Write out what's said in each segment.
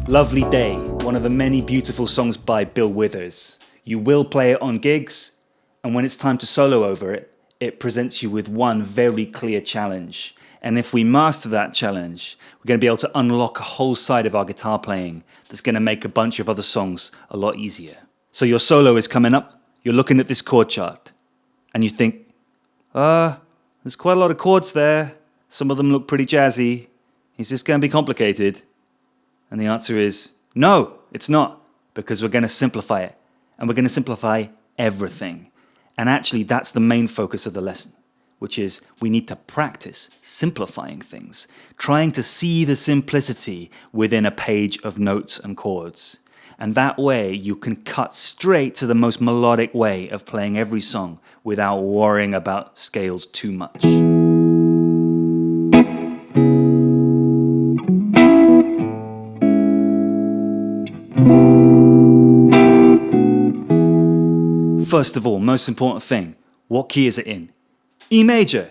Lovely Day, one of the many beautiful songs by Bill Withers. You will play it on gigs, and when it's time to solo over it, it presents you with one very clear challenge. And if we master that challenge, we're going to be able to unlock a whole side of our guitar playing that's going to make a bunch of other songs a lot easier. So your solo is coming up, you're looking at this chord chart, and you think, there's quite a lot of chords there. Some of them look pretty jazzy. Is this going to be complicated? And the answer is, no, it's not, because we're going to simplify it. And we're going to simplify everything. And actually, that's the main focus of the lesson, which is we need to practice simplifying things, trying to see the simplicity within a page of notes and chords. And that way, you can cut straight to the most melodic way of playing every song without worrying about scales too much. First of all, most important thing, what key is it in? E major.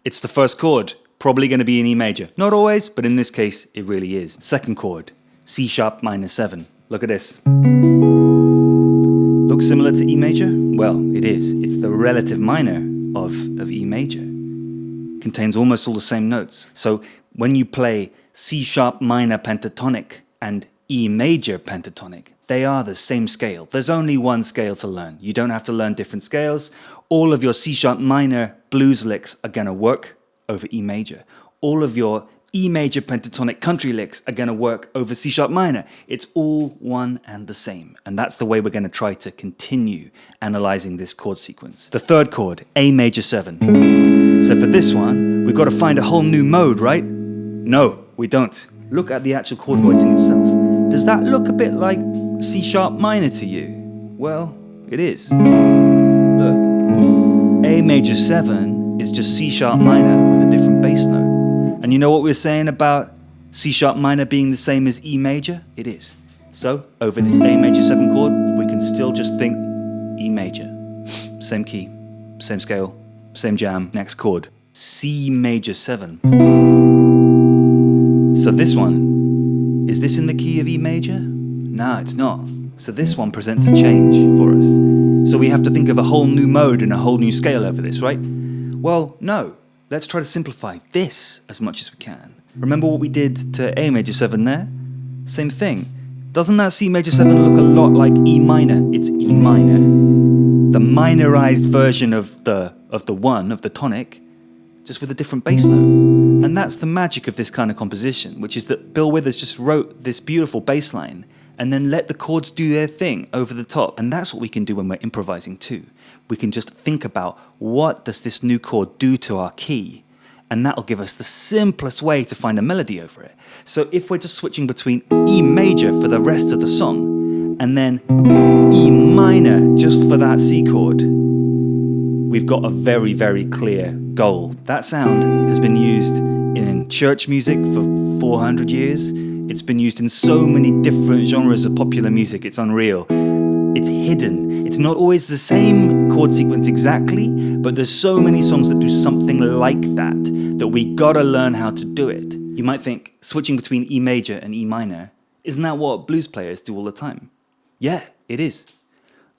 It's the first chord, probably going to be in E major. Not always, but in this case, it really is. Second chord, C sharp minor 7. Look at this. Looks similar to E major? Well, it is. It's the relative minor of E major. Contains almost all the same notes. So when you play C sharp minor pentatonic and E major pentatonic, they are the same scale. There's only one scale to learn. You don't have to learn different scales. All of your C sharp minor blues licks are going to work over E major. All of your E major pentatonic country licks are going to work over C sharp minor. It's all one and the same. And that's the way we're going to try to continue analyzing this chord sequence. The third chord, A major 7. So for this one, we've got to find a whole new mode, right? No, we don't. Look at the actual chord voicing itself. Does that look a bit like C sharp minor to you? Well, it is. Look, A major 7 is just C sharp minor with a different bass note. And you know what we're saying about C sharp minor being the same as E major? It is. So, over this A major 7 chord, we can still just think E major. Same key, same scale, same jam. Next chord, C major 7. So this one, is this in the key of E major? No, it's not. So this one presents a change for us. So we have to think of a whole new mode and a whole new scale over this, right? Well, no. Let's try to simplify this as much as we can. Remember what we did to A major 7 there? Same thing. Doesn't that C major 7 look a lot like E minor? It's E minor. The minorized version of the tonic, just with a different bass note. And that's the magic of this kind of composition, which is that Bill Withers just wrote this beautiful bass line and then let the chords do their thing over the top. And that's what we can do when we're improvising too. We can just think about what does this new chord do to our key, and that'll give us the simplest way to find a melody over it. So if we're just switching between E major for the rest of the song, and then E minor just for that C chord, we've got a very, very clear goal. That sound has been used in church music for 400 years. It's been used in so many different genres of popular music, it's unreal. It's hidden. It's not always the same chord sequence exactly, but there's so many songs that do something like that we gotta learn how to do it. You might think, switching between E major and E minor, isn't that what blues players do all the time? Yeah, it is.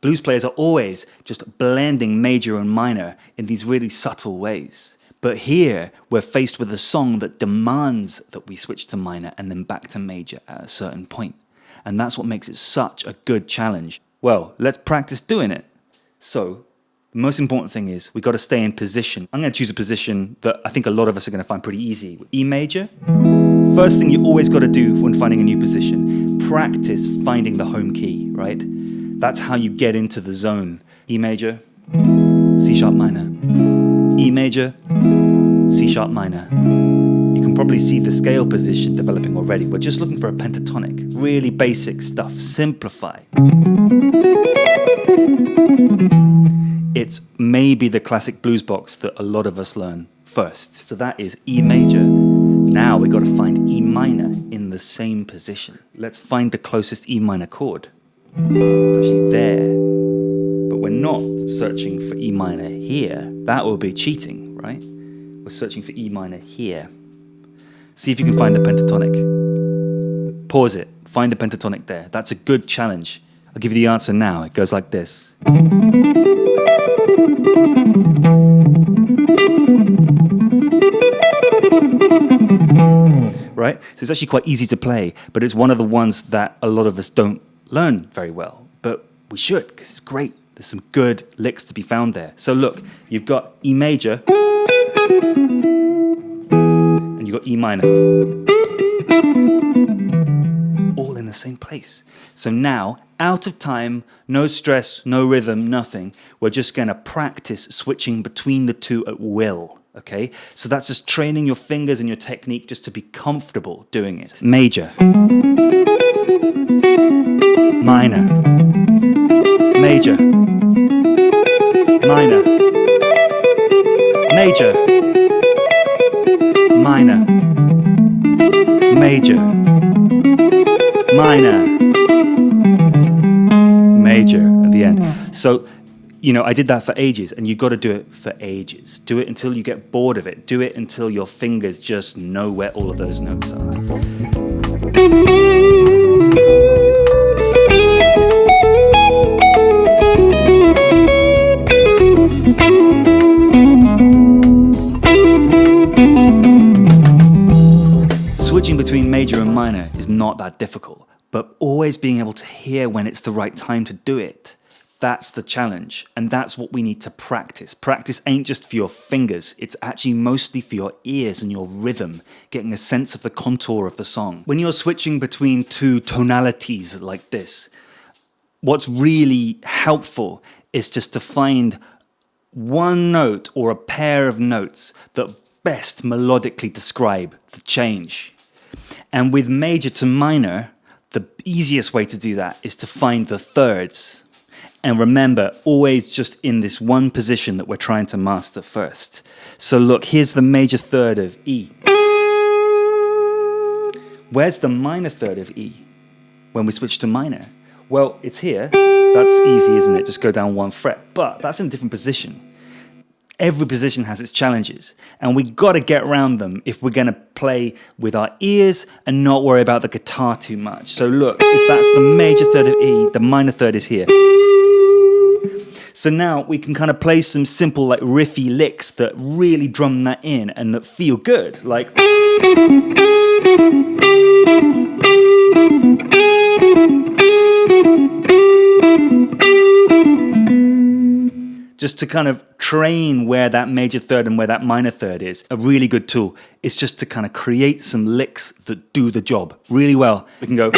Blues players are always just blending major and minor in these really subtle ways. But here, we're faced with a song that demands that we switch to minor and then back to major at a certain point. And that's what makes it such a good challenge. Well, let's practice doing it. So, the most important thing is we got to stay in position. I'm going to choose a position that I think a lot of us are going to find pretty easy. E major. First thing you always got to do when finding a new position, practice finding the home key, right? That's how you get into the zone. E major, C sharp minor, E major, C sharp minor. You can probably see the scale position developing already. We're just looking for a pentatonic. Really basic stuff. Simplify. It's maybe the classic blues box that a lot of us learn first. So that is E major. Now we got to find E minor in the same position. Let's find the closest E minor chord. It's actually there. But we're not searching for E minor here. That would be cheating, right? We're searching for E minor here. See if you can find the pentatonic. Pause it. Find the pentatonic there. That's a good challenge. I'll give you the answer now. It goes like this. Right? So it's actually quite easy to play, but it's one of the ones that a lot of us don't learn very well. But we should, because it's great. There's some good licks to be found there. So look, you've got E major, and you've got E minor. All in the same place. So now, out of time, no stress, no rhythm, nothing. We're just going to practice switching between the two at will. Okay? So that's just training your fingers and your technique just to be comfortable doing it. Major. Minor. Major. Minor. Major. Minor. Major. Minor. Major at the end. So, you know, I did that for ages, and you've got to do it for ages. Do it until you get bored of it. Do it until your fingers just know where all of those notes are. Switching between major and minor is not that difficult, but always being able to hear when it's the right time to do it. That's the challenge, and that's what we need to practice. Practice ain't just for your fingers, it's actually mostly for your ears and your rhythm, getting a sense of the contour of the song. When you're switching between two tonalities like this, what's really helpful is just to find one note or a pair of notes that best melodically describe the change. And with major to minor, the easiest way to do that is to find the thirds. And remember, always just in this one position that we're trying to master first. So look, here's the major third of E. Where's the minor third of E when we switch to minor? Well, it's here. That's easy, isn't it? Just go down one fret. But that's in a different position. Every position has its challenges, and we got to get around them if we're going to play with our ears and not worry about the guitar too much. So look, if that's the major third of E, the minor third is here. So now we can kind of play some simple, like, riffy licks that really drum that in and that feel good, like... Just to kind of train where that major third and where that minor third is. A really good tool is just to kind of create some licks that do the job really well. We can go...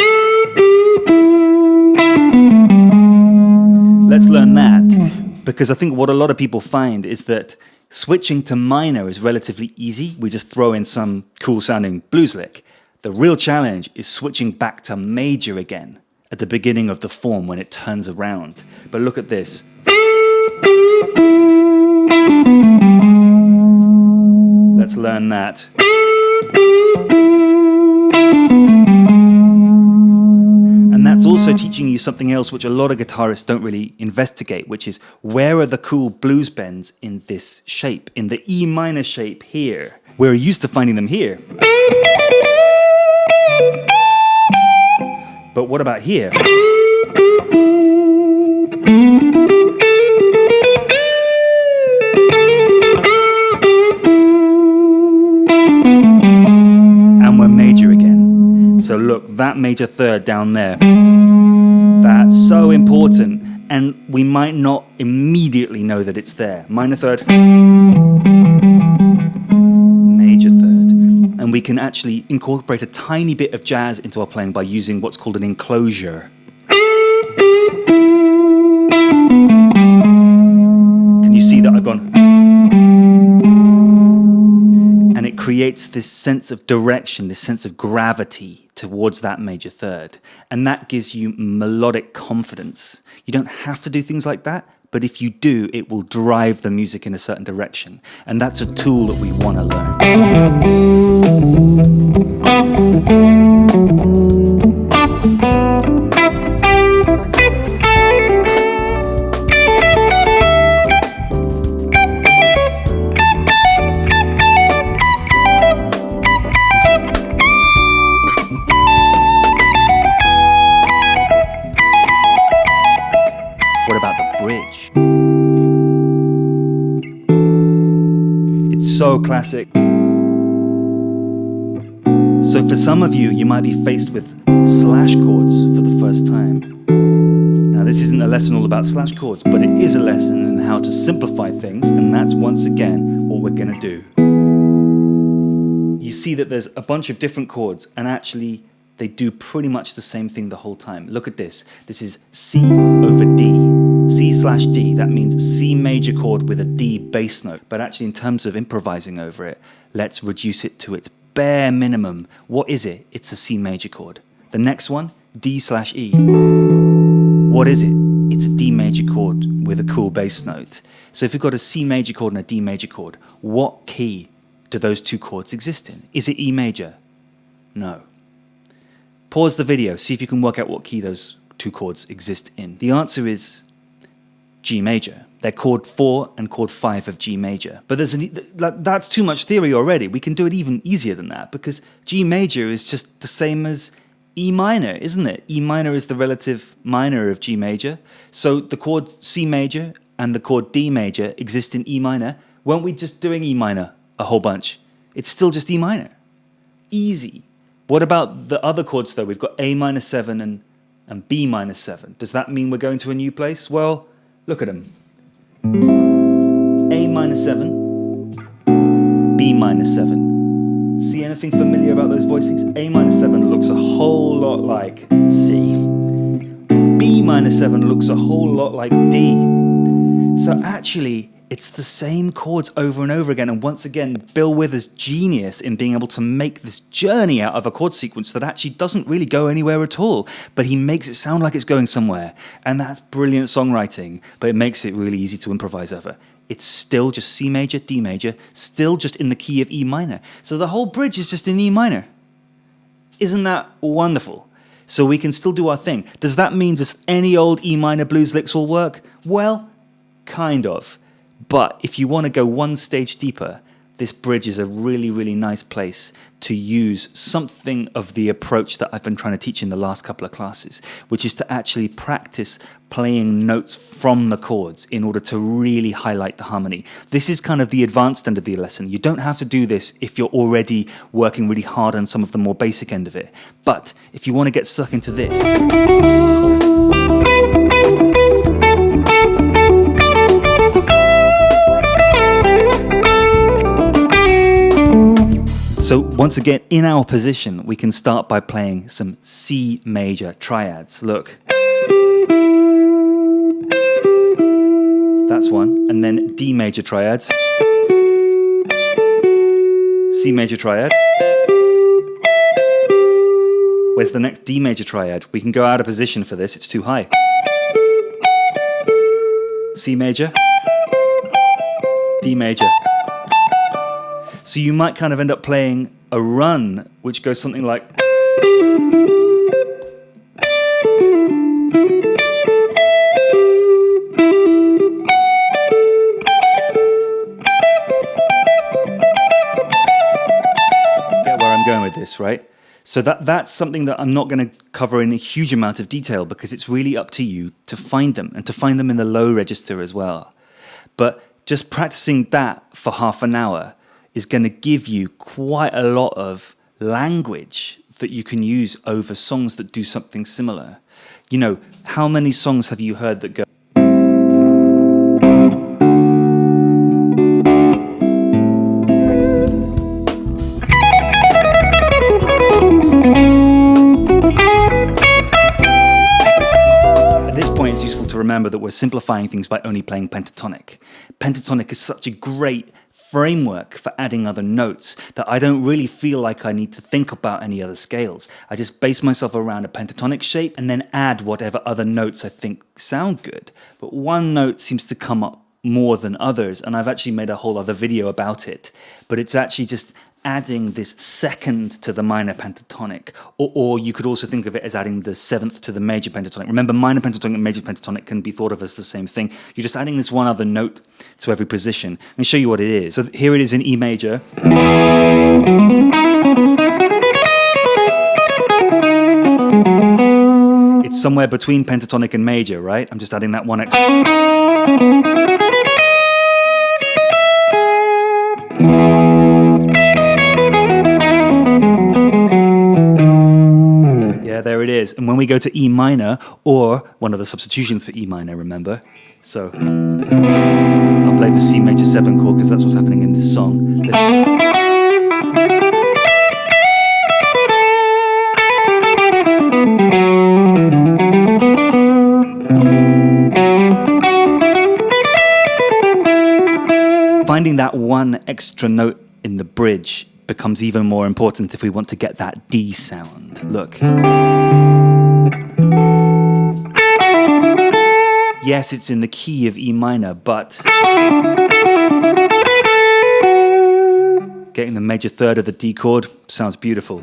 Let's learn that, because I think what a lot of people find is that switching to minor is relatively easy. We just throw in some cool sounding blues lick. The real challenge is switching back to major again at the beginning of the form when it turns around. But look at this. Let's learn that. And that's also teaching you something else which a lot of guitarists don't really investigate, which is where are the cool blues bends in this shape, in the E minor shape here. We're used to finding them here. But what about here? And we're major again. So look, that major third down there, that's so important, and we might not immediately know that it's there. Minor third, major third. And we can actually incorporate a tiny bit of jazz into our playing by using what's called an enclosure. Can you see that I've gone? creates this sense of direction, this sense of gravity towards that major third. And that gives you melodic confidence. You don't have to do things like that, but if you do, it will drive the music in a certain direction. And that's a tool that we want to learn. What about the bridge? It's so classic. So for some of you, you might be faced with slash chords for the first time. Now this isn't a lesson all about slash chords, but it is a lesson in how to simplify things, and that's once again what we're going to do. You see that there's a bunch of different chords, and actually they do pretty much the same thing the whole time. Look at this. This is C over D. C/D, that means C major chord with a D bass note. But actually in terms of improvising over it, let's reduce it to its bare minimum. What is it? It's a C major chord. The next one, D/E. What is it? It's a D major chord with a cool bass note. So if you've got a C major chord and a D major chord, what key do those two chords exist in? Is it E major? No. Pause the video, see if you can work out what key those two chords exist in. The answer is G major. They're chord 4 and chord 5 of G major. But that's too much theory already. We can do it even easier than that, because G major is just the same as E minor, isn't it? E minor is the relative minor of G major. So the chord C major and the chord D major exist in E minor. Weren't we just doing E minor a whole bunch? It's still just E minor. Easy. What about the other chords though? We've got A minor 7 and B minor 7. Does that mean we're going to a new place? Well, look at them. A minor 7, B minor 7. See anything familiar about those voicings? A minor 7 looks a whole lot like C. B minor 7 looks a whole lot like D. So actually, it's the same chords over and over again. And once again, Bill Withers' genius in being able to make this journey out of a chord sequence that actually doesn't really go anywhere at all, but he makes it sound like it's going somewhere. And that's brilliant songwriting, but it makes it really easy to improvise over. It's still just C major, D major, still just in the key of E minor. So the whole bridge is just in E minor. Isn't that wonderful? So we can still do our thing. Does that mean just any old E minor blues licks will work? Well, kind of. But if you want to go one stage deeper, this bridge is a really, really nice place to use something of the approach that I've been trying to teach in the last couple of classes, which is to actually practice playing notes from the chords in order to really highlight the harmony. This is kind of the advanced end of the lesson. You don't have to do this if you're already working really hard on some of the more basic end of it. But if you want to get stuck into this, so once again, in our position, we can start by playing some C major triads. Look. That's one. And then D major triads. C major triad. Where's the next D major triad? We can go out of position for this, it's too high. C major. D major. So you might kind of end up playing a run, which goes something like... Get where I'm going with this, right? So that's something that I'm not going to cover in a huge amount of detail, because it's really up to you to find them, and to find them in the low register as well. But just practicing that for half an hour is going to give you quite a lot of language that you can use over songs that do something similar. You know, how many songs have you heard that go... At this point, it's useful to remember that we're simplifying things by only playing pentatonic. Pentatonic is such a great framework for adding other notes, that I don't really feel like I need to think about any other scales. I just base myself around a pentatonic shape and then add whatever other notes I think sound good. But one note seems to come up more than others, and I've actually made a whole other video about it. But it's actually just adding this second to the minor pentatonic, or you could also think of it as adding the seventh to the major pentatonic. Remember, minor pentatonic and major pentatonic can be thought of as the same thing. You're just adding this one other note to every position. Let me show you what it is. So here it is in E major. It's somewhere between pentatonic and major, right? I'm just adding that one extra. There it is. And when we go to E minor, or one of the substitutions for E minor, remember? So I'll play the C major 7 chord because that's what's happening in this song. Finding that one extra note in the bridge becomes even more important if we want to get that D sound. Look. Yes, it's in the key of E minor, but getting the major third of the D chord sounds beautiful.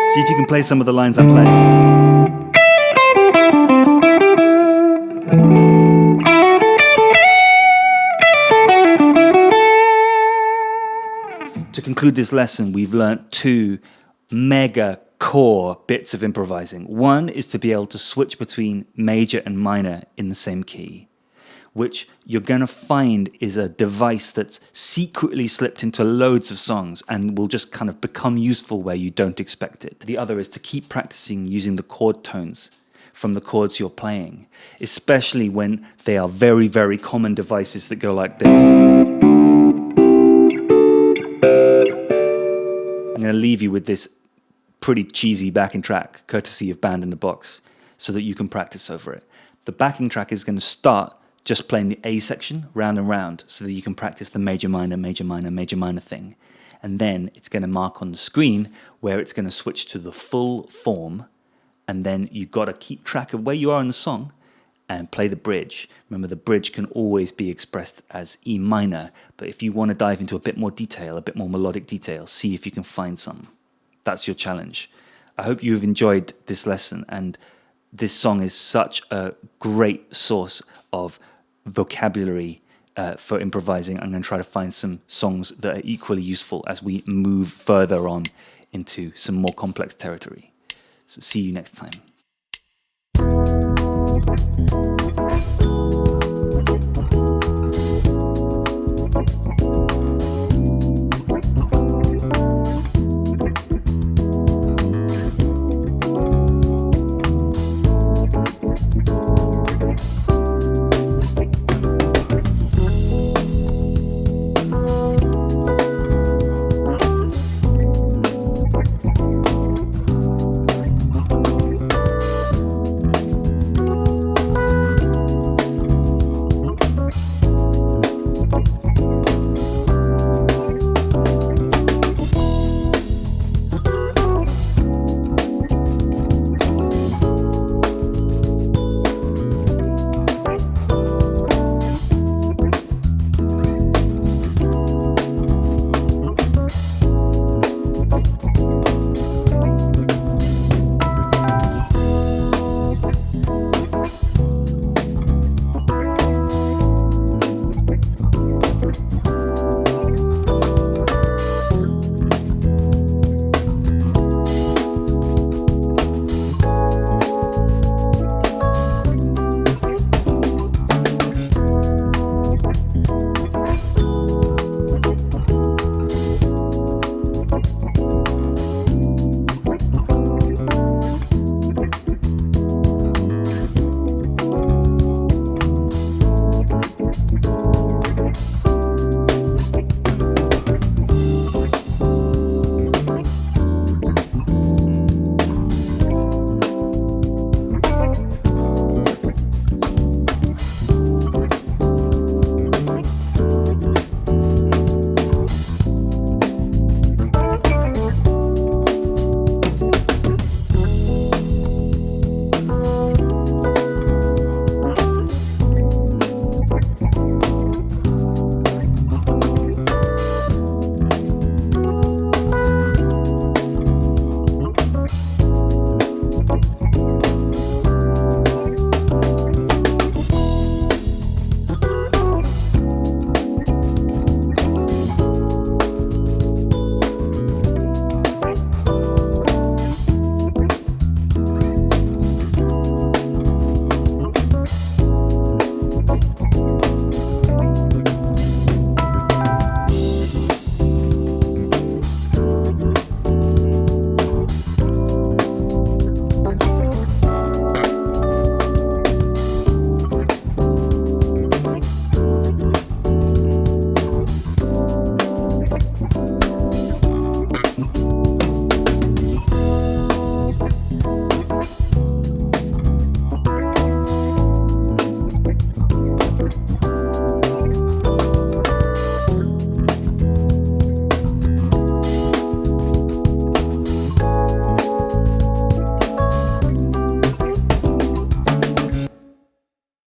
See if you can play some of the lines I'm playing. To conclude this lesson, we've learnt 2 mega core bits of improvising. One is to be able to switch between major and minor in the same key, which you're going to find is a device that's secretly slipped into loads of songs and will just kind of become useful where you don't expect it. The other is to keep practicing using the chord tones from the chords you're playing, especially when they are very, very common devices that go like this. I'm going to leave you with this pretty cheesy backing track, courtesy of Band in the Box, so that you can practice over it. The backing track is going to start just playing the A section round and round so that you can practice the major minor, major minor, major minor thing. And then it's going to mark on the screen where it's going to switch to the full form, and then you've got to keep track of where you are in the song and play the bridge. Remember, the bridge can always be expressed as E minor, but if you want to dive into a bit more detail, a bit more melodic detail, see if you can find some. That's your challenge. I hope you've enjoyed this lesson, and this song is such a great source of vocabulary for improvising. I'm going to try to find some songs that are equally useful as we move further on into some more complex territory. So see you next time.